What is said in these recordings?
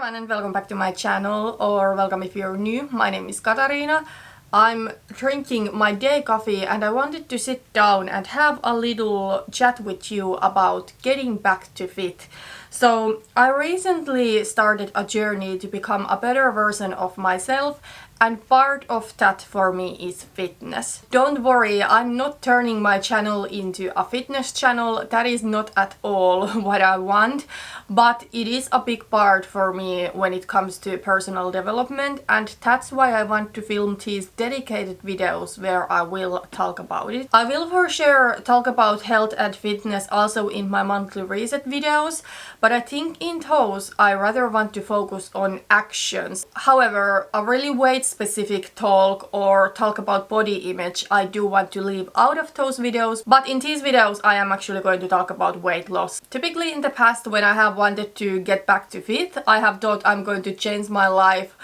everyone and welcome back to my channel, or welcome if you're new. My name is Katarina. I'm drinking my day coffee and I wanted to sit down and have a little chat with you about getting back to fit. So I recently started a journey to become a better version of myself, and part of that for me is fitness. Don't worry, I'm not turning my channel into a fitness channel. That is not at all what I want, but it is a big part for me when it comes to personal development, and that's why I want to film these dedicated videos where I will talk about it. I will for sure talk about health and fitness also in my monthly reset videos, but I think in those I rather want to focus on actions. However, a really weight specific talk or talk about body image I do want to leave out of those videos, but in these videos I am actually going to talk about weight loss. Typically in the past, when I have wanted to get back to fit, I have thought I'm going to change my life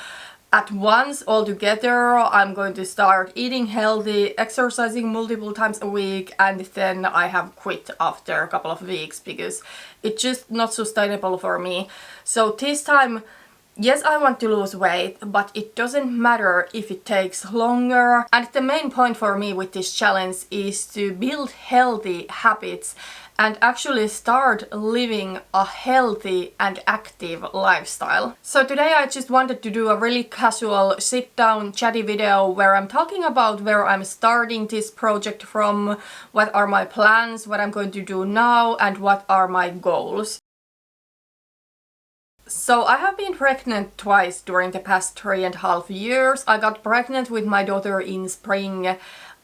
at once altogether. I'm going to start eating healthy, exercising multiple times a week, and then I have quit after a couple of weeks because it's just not sustainable for me. So this time, yes, I want to lose weight, but it doesn't matter if it takes longer. And the main point for me with this challenge is to build healthy habits and actually start living a healthy and active lifestyle. So today I just wanted to do a really casual sit down chatty video where I'm talking about where I'm starting this project from, what are my plans, what I'm going to do now, and what are my goals. So I have been pregnant twice during the past 3.5 years. I got pregnant with my daughter in spring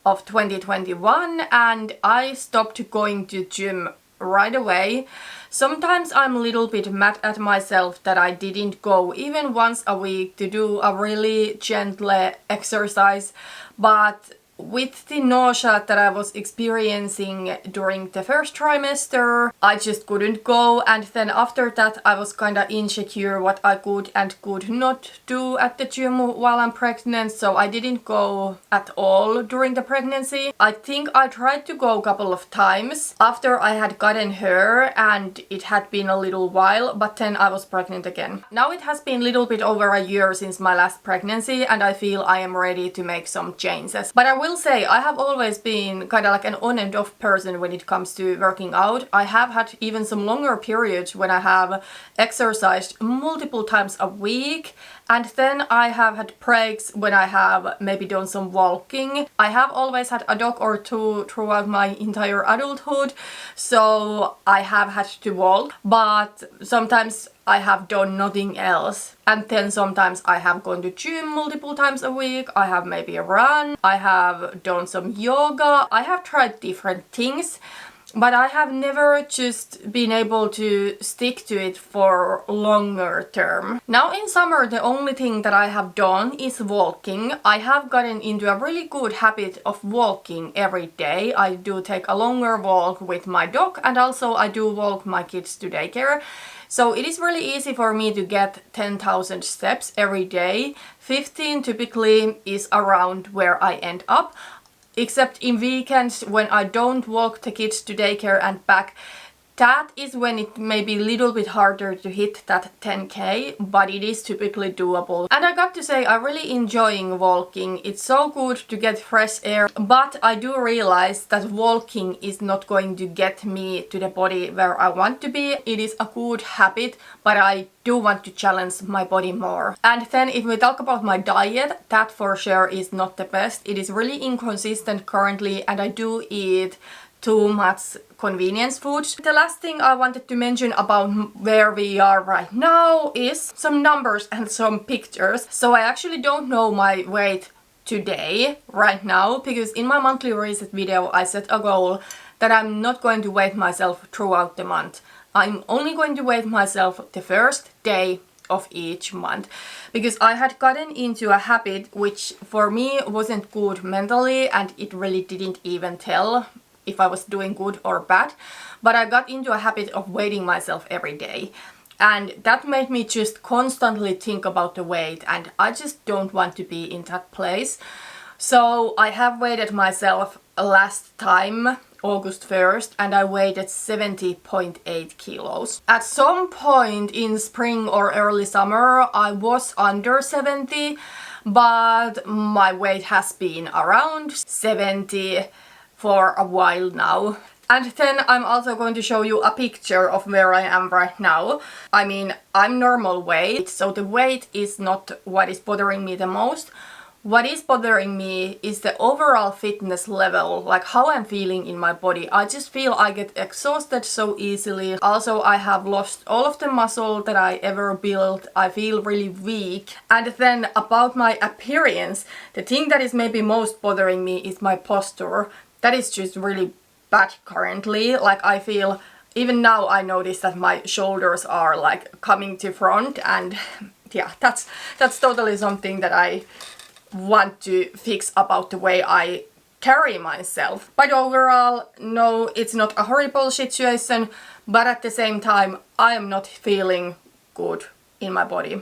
of 2021 and I stopped going to gym right away. Sometimes I'm a little bit mad at myself that I didn't go even once a week to do a really gentle exercise, but with the nausea that I was experiencing during the first trimester, I just couldn't go, and then after that I was kinda insecure what I could and could not do at the gym while I'm pregnant, so I didn't go at all during the pregnancy. I think I tried to go a couple of times after I had gotten her and it had been a little while, but then I was pregnant again. Now it has been a little bit over a year since my last pregnancy and I feel I am ready to make some changes. But I will say I have always been kind of like an on and off person when it comes to working out. I have had even some longer periods when I have exercised multiple times a week, and then I have had breaks when I have maybe done some walking. I have always had a dog or two throughout my entire adulthood, so I have had to walk, but sometimes I have done nothing else. And then sometimes I have gone to gym multiple times a week, I have maybe run, I have done some yoga, I have tried different things, but I have never just been able to stick to it for longer term. Now in summer the only thing that I have done is walking. I have gotten into a really good habit of walking every day. I do take a longer walk with my dog and also I do walk my kids to daycare. So it is really easy for me to get 10,000 steps every day. 15 typically is around where I end up, except in weekends when I don't walk the kids to daycare and back. That is when it may be a little bit harder to hit that 10k, but it is typically doable. And I got to say, I'm really enjoying walking. It's so good to get fresh air, but I do realize that walking is not going to get me to the body where I want to be. It is a good habit, but I do want to challenge my body more. And then if we talk about my diet, that for sure is not the best. It is really inconsistent currently and I do eat too much convenience food. The last thing I wanted to mention about where we are right now is some numbers and some pictures. So I actually don't know my weight today, right now, because in my monthly reset video I set a goal that I'm not going to weigh myself throughout the month. I'm only going to weigh myself the first day of each month, because I had gotten into a habit which for me wasn't good mentally and it really didn't even tell if I was doing good or bad, but I got into a habit of weighing myself every day, and that made me just constantly think about the weight, and I just don't want to be in that place. So I have weighed myself last time August 1st and I weighed at 70.8 kilos. At some point in spring or early summer I was under 70, but my weight has been around 70 for a while now. And then I'm also going to show you a picture of where I am right now. I mean, I'm normal weight, so the weight is not what is bothering me the most. What is bothering me is the overall fitness level, like how I'm feeling in my body. I just feel I get exhausted so easily. Also, I have lost all of the muscle that I ever built. I feel really weak. And then about my appearance, the thing that is maybe most bothering me is my posture. That is just really bad currently. Like I feel, even now I notice that my shoulders are like coming to front, and yeah, that's totally something that I want to fix about the way I carry myself. But overall, no, it's not a horrible situation, but at the same time, I am not feeling good in my body.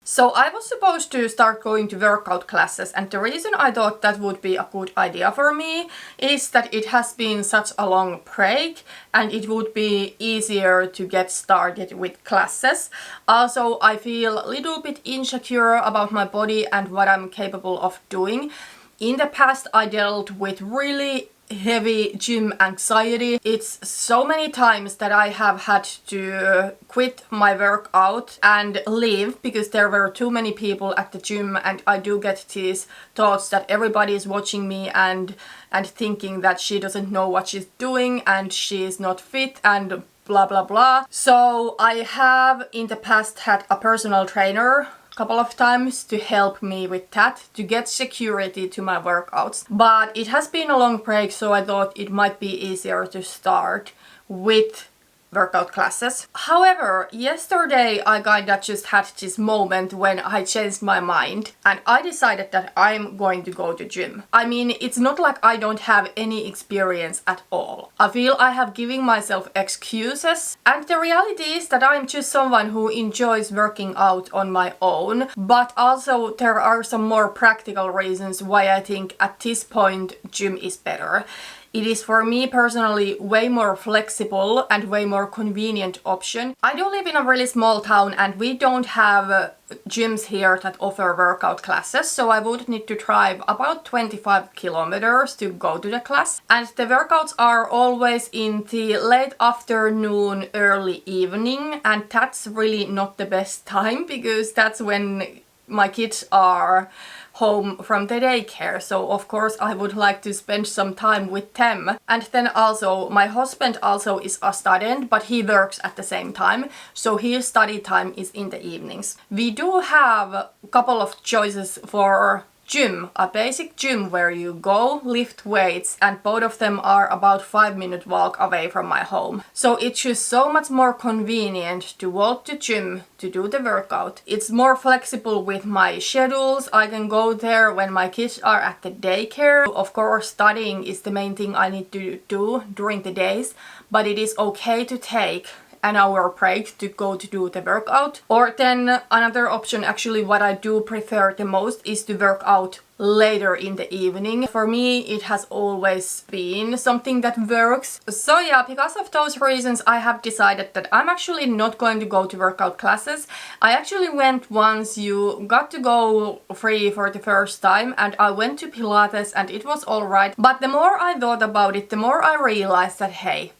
So I was supposed to start going to workout classes, and the reason I thought that would be a good idea for me is that it has been such a long break and it would be easier to get started with classes. Also, I feel a little bit insecure about my body and what I'm capable of doing. In the past, I dealt with really heavy gym anxiety. It's so many times that I have had to quit my workout and leave because there were too many people at the gym, and I do get these thoughts that everybody is watching me and thinking that she doesn't know what she's doing and she's not fit and blah blah blah. So I have in the past had a personal trainer couple of times to help me with that, to get security to my workouts. But it has been a long break, so I thought it might be easier to start with workout classes. However, yesterday I kinda just had this moment when I changed my mind and I decided that I'm going to go to gym. I mean, it's not like I don't have any experience at all. I feel I have given myself excuses, and the reality is that I'm just someone who enjoys working out on my own, but also there are some more practical reasons why I think at this point gym is better. It is for me personally way more flexible and way more convenient option. I do live in a really small town and we don't have gyms here that offer workout classes, so I would need to drive about 25 kilometers to go to the class. And the workouts are always in the late afternoon, early evening, and that's really not the best time because that's when my kids are home from the daycare, so of course I would like to spend some time with them. And then also my husband also is a student, but he works at the same time, so his study time is in the evenings. We do have a couple of choices for gym, a basic gym where you go, lift weights, and both of them are about 5-minute walk away from my home. So it's just so much more convenient to walk to gym to do the workout. It's more flexible with my schedules. I can go there when my kids are at the daycare. Of course, studying is the main thing I need to do during the days, but it is okay to take an hour break to go to do the workout. Or then another option, actually what I do prefer the most, is to work out later in the evening. For me it has always been something that works. So yeah, because of those reasons I have decided that I'm actually not going to go to workout classes. I actually went once, you got to go free for the first time, and I went to Pilates and it was alright. But the more I thought about it, the more I realized that hey,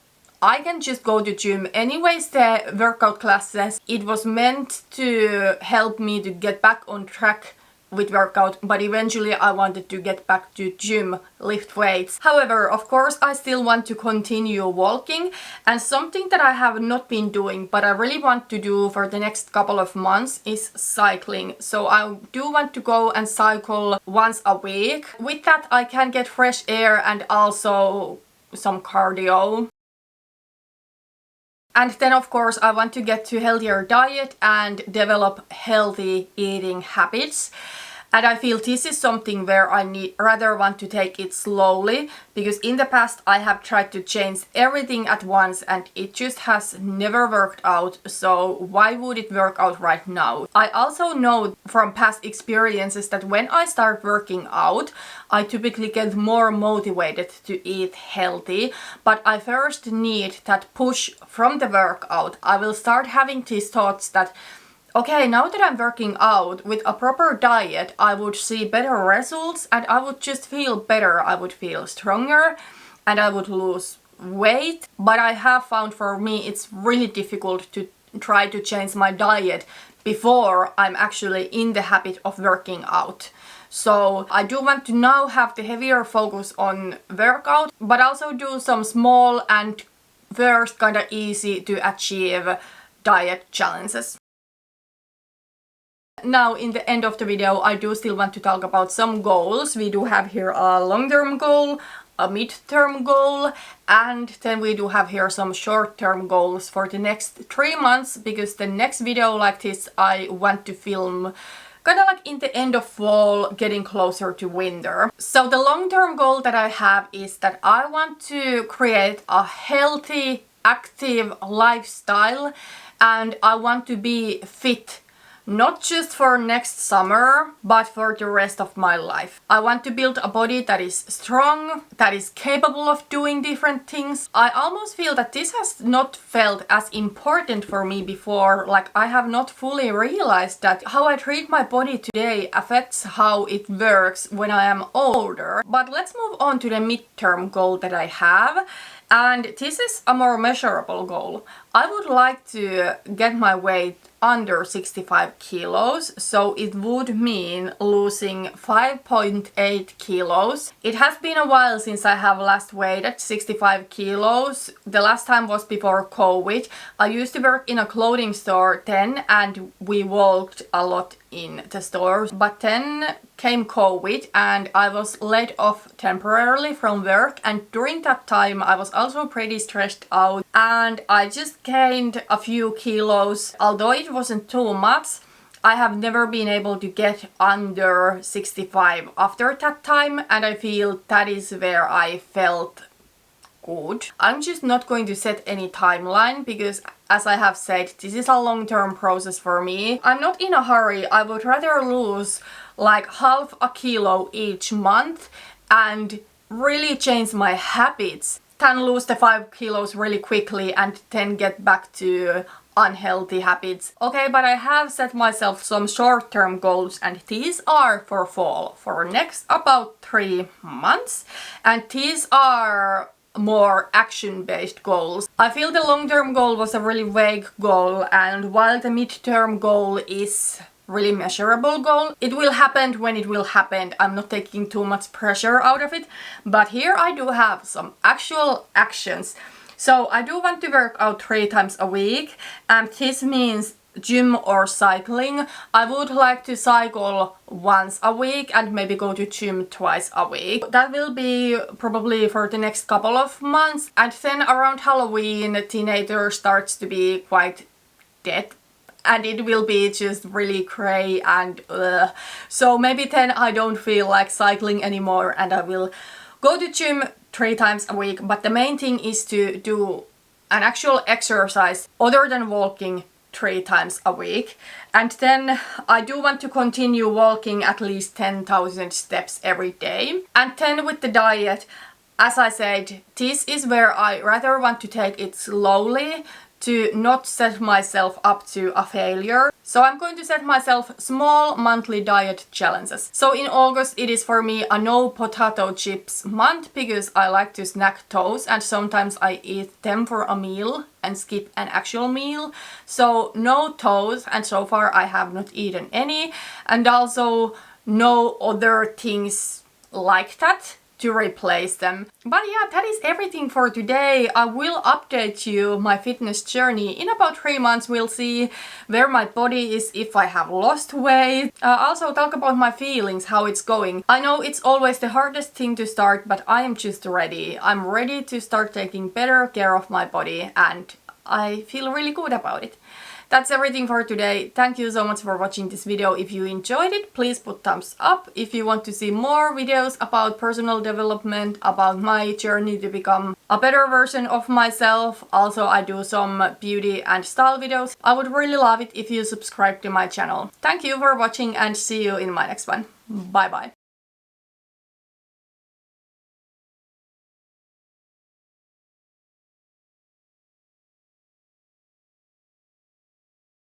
I can just go to gym. Anyways, the workout classes, it was meant to help me to get back on track with workout, but eventually I wanted to get back to gym, lift weights. However, of course, I still want to continue walking, and something that I have not been doing, but I really want to do for the next couple of months is cycling. So I do want to go and cycle once a week. With that, I can get fresh air and also some cardio. And then of course I want to get to healthier diet and develop healthy eating habits. And I feel this is something where I rather want to take it slowly, because in the past I have tried to change everything at once and it just has never worked out. So why would it work out right now? I also know from past experiences that when I start working out, I typically get more motivated to eat healthy, but I first need that push from the workout. I will start having these thoughts that, okay, now that I'm working out with a proper diet, I would see better results and I would just feel better. I would feel stronger and I would lose weight. But I have found for me it's really difficult to try to change my diet before I'm actually in the habit of working out. So I do want to now have the heavier focus on workout, but also do some small and first kind of easy to achieve diet challenges. Now in the end of the video I do still want to talk about some goals. We do have here a long-term goal, a mid-term goal, and then we do have here some short-term goals for the next 3 months, because the next video like this I want to film kind of like in the end of fall, getting closer to winter. So the long-term goal that I have is that I want to create a healthy, active lifestyle, and I want to be fit. Not just for next summer, but for the rest of my life. I want to build a body that is strong, that is capable of doing different things. I almost feel that this has not felt as important for me before. Like, I have not fully realized that how I treat my body today affects how it works when I am older. But let's move on to the midterm goal that I have. And this is a more measurable goal. I would like to get my weight under 65 kilos, so it would mean losing 5.8 kilos. It has been a while since I have last weighed at 65 kilos. The last time was before COVID. I used to work in a clothing store then and we walked a lot in the stores, but then came COVID and I was laid off temporarily from work, and during that time I was also pretty stressed out and I just gained a few kilos. Although it wasn't too much, I have never been able to get under 65 after that time, and I feel that is where I felt good. I'm just not going to set any timeline because, as I have said, this is a long-term process for me. I'm not in a hurry. I would rather lose like half a kilo each month and really change my habits than lose the 5 kilos really quickly and then get back to unhealthy habits. Okay, but I have set myself some short-term goals and these are for fall, for next about 3 months, and these are more action-based goals. I feel the long-term goal was a really vague goal, and while the mid-term goal is really measurable goal, it will happen when it will happen. I'm not taking too much pressure out of it, but here I do have some actual actions. So I do want to work out 3 times a week, and this means gym or cycling. I would like to cycle once a week and maybe go to gym twice a week. That will be probably for the next couple of months, and then around Halloween teenager starts to be quite dead and it will be just really grey and so maybe then I don't feel like cycling anymore and I will go to gym 3 times a week. But the main thing is to do an actual exercise other than walking 3 times a week, and then I do want to continue walking at least 10,000 steps every day. And then with the diet, as I said, this is where I rather want to take it slowly to not set myself up to a failure. So I'm going to set myself small monthly diet challenges. So in August it is for me a no potato chips month because I like to snack those and sometimes I eat them for a meal and skip an actual meal. So no toes, and so far I have not eaten any, and also no other things like that to replace them. But yeah, that is everything for today. I will update you my fitness journey. In about 3 months we'll see where my body is, if I have lost weight. Also talk about my feelings, how it's going. I know it's always the hardest thing to start, but I am just ready. I'm ready to start taking better care of my body and I feel really good about it. That's everything for today. Thank you so much for watching this video. If you enjoyed it, please put thumbs up. If you want to see more videos about personal development, about my journey to become a better version of myself, also I do some beauty and style videos, I would really love it if you subscribe to my channel. Thank you for watching and see you in my next one. Bye bye.